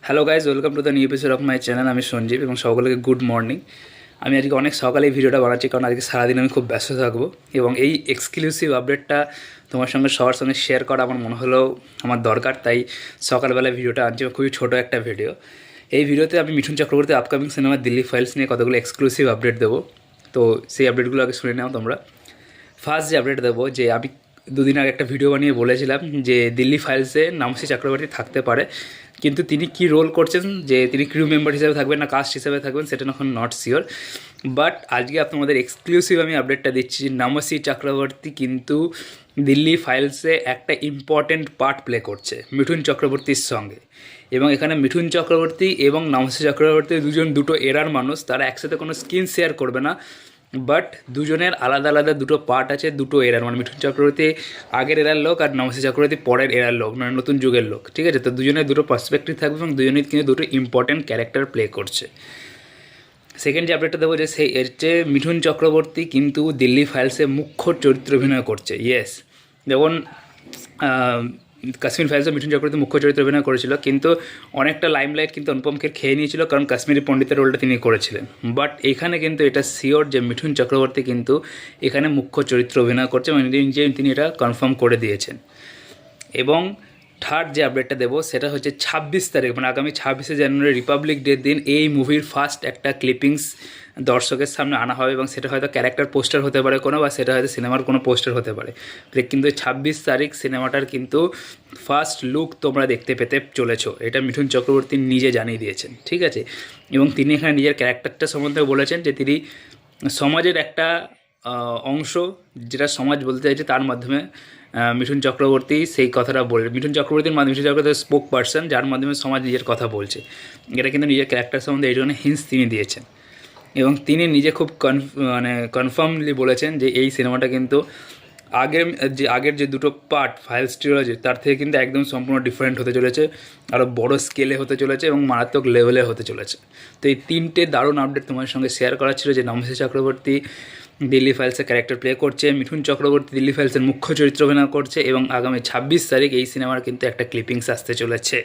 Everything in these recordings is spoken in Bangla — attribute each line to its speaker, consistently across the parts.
Speaker 1: Hello guys, welcome to the new episode of my channel. আমি সঞ্জীব এবং সকলকে গুড মর্নিং। আমি আজকে অনেক সকালে এই ভিডিওটা বানাচ্ছি কারণ আজকে সারাদিন আমি খুব ব্যস্ত থাকবো এবং এই এক্সক্লুসিভ আপডেটটা তোমার সঙ্গে সবার সঙ্গে শেয়ার করা আমার মনে হলো আমার দরকার, তাই সকালবেলায় ভিডিওটা আনছি। খুবই ছোটো একটা ভিডিও। এই ভিডিওতে আমি Mithun Chakraborty upcoming cinema Delhi files নিয়ে কতগুলো এক্সক্লুসিভ আপডেট দেবো। তো সেই আপডেটগুলো আগে শুনে নাও তোমরা। ফার্স্ট যে আপডেট দেবো, যে আমি দুদিন আগে একটা ভিডিও বানিয়ে বলেছিলাম যে দিল্লি ফাইলসে নামসি চক্রবর্তী থাকতে পারে, কিন্তু তিনি কি রোল করছেন, যে তিনি ক্রিউ মেম্বার হিসেবে থাকবেন না কাস্ট হিসেবে থাকবেন, সেটা এখন নট শিওর। বাট আজকে আপনাদের এক্সক্লুসিভ আমি আপডেটটা দিচ্ছি, নামসি চক্রবর্তী কিন্তু দিল্লি ফাইলসে একটা ইম্পর্টেন্ট পার্ট প্লে করছে মিঠুন চক্রবর্তীর সঙ্গে। এবং এখানে মিঠুন চক্রবর্তী এবং নামসি চক্রবর্তী দুটো এরার মানুষ, তারা একসাথে কোনো স্ক্রিন শেয়ার করবে না, বাট দুজনের আলাদা আলাদা দুটো পার্ট আছে, দুটো এরার। মানে মিঠুন চক্রবর্তী আগের এরার লোক আর নামসি চক্রবর্তী পরের এরার লোক, মানে নতুন যুগের লোক, ঠিক আছে? তো দুজনের দুটো পার্সপেক্টিভ থাকবে এবং দুজনেই কিন্তু দুটো ইম্পর্টেন্ট ক্যারেক্টার প্লে করছে। সেকেন্ড যে আপডেটটা দেবো, যে সেই এর চেয়ে মিঠুন চক্রবর্তী কিন্তু দিল্লি ফাইলসে মুখ্য চরিত্র অভিনয় করছে। ইয়েস, যেমন কাশ্মীর ফাইলসে মিঠুন চক্রবর্তী মুখ্য চরিত্র অভিনয় করেছিল, কিন্তু অনেকটা লাইমলাইট কিন্তু অনুপম খের খেয়ে নিয়েছিল, কারণ কাশ্মীরি পণ্ডিতের রোলটা তিনি করেছিলেন। বাট এখানে কিন্তু এটা শিওর যে মিঠুন চক্রবর্তী কিন্তু এখানে মুখ্য চরিত্র অভিনয় করছে এবং তিনি এটা কনফার্ম করে দিয়েছেন। এবং থার্ড যে আপডেটটা দেবো সেটা হচ্ছে 26 তারিখ, মানে আগামী 26শে জানুয়ারি রিপাবলিক ডের দিন এই মুভির ফার্স্ট একটা ক্লিপিংস দর্শকের সামনে আনা হবে এবং সেটা হয়তো ক্যারেক্টার পোস্টার হতে পারে কোনো, বা সেটা হয়তো সিনেমার কোনো পোস্টার হতে পারে। কিন্তু 26 তারিখ সিনেমাটার কিন্তু ফার্স্ট লুক তোমরা দেখতে পেতে চলেছো, এটা মিঠুন চক্রবর্তী নিজে জানিয়ে দিয়েছেন, ঠিক আছে? এবং তিনি এখানে নিজের ক্যারেক্টারটা সম্বন্ধে বলেছেন যে তিনি সমাজের একটা অংশ, যেটা সমাজ বলতে চাইছে, তার মাধ্যমে মিঠুন চক্রবর্তী সেই কথাটা বলে। মিঠুন চক্রবর্তীর মাধ্যমে মিঠুন চক্রবর্তী স্পোক পার্সন, যার মাধ্যমে সমাজ নিজের কথা বলছে। এটা কিন্তু নিজের ক্যারেক্টার সম্বন্ধে এই জন্য হিন্টস তিনি দিয়েছেন এবং তিনি নিজে খুব কনফার্মলি বলেছেন যে এই সিনেমাটা কিন্তু আগের যে দুটো পার্ট ফাইলস ট্রিলজি তার থেকে কিন্তু একদম সম্পূর্ণ ডিফারেন্ট হতে চলেছে, আরও বড় স্কেলে হতে চলেছে এবং মারাত্মক লেভেলে হতে চলেছে। তো এই তিনটে দারুণ আপডেট তোমার সঙ্গে শেয়ার করা ছিল, যে নামসি চক্রবর্তী দিল্লি ফাইলসের ক্যারেক্টার প্লে করছে, মিঠুন চক্রবর্তী দিল্লি ফাইলসের মুখ্য চরিত্র অভিনয় করছে এবং আগামী 26 তারিখ এই সিনেমার কিন্তু একটা ক্লিপিংস আসতে চলেছে।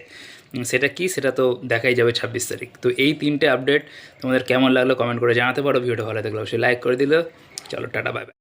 Speaker 1: সেটা কি, সেটা তো দেখাই যাবে 26 তারিখ। তো এই তিনটে আপডেট তোমাদের কেমন লাগলো কমেন্ট করে জানাতে পারো। ভিডিওটা ভালো থাকলে অবশ্যই লাইক করে দিল। চলো, টাটা, বাই বাই।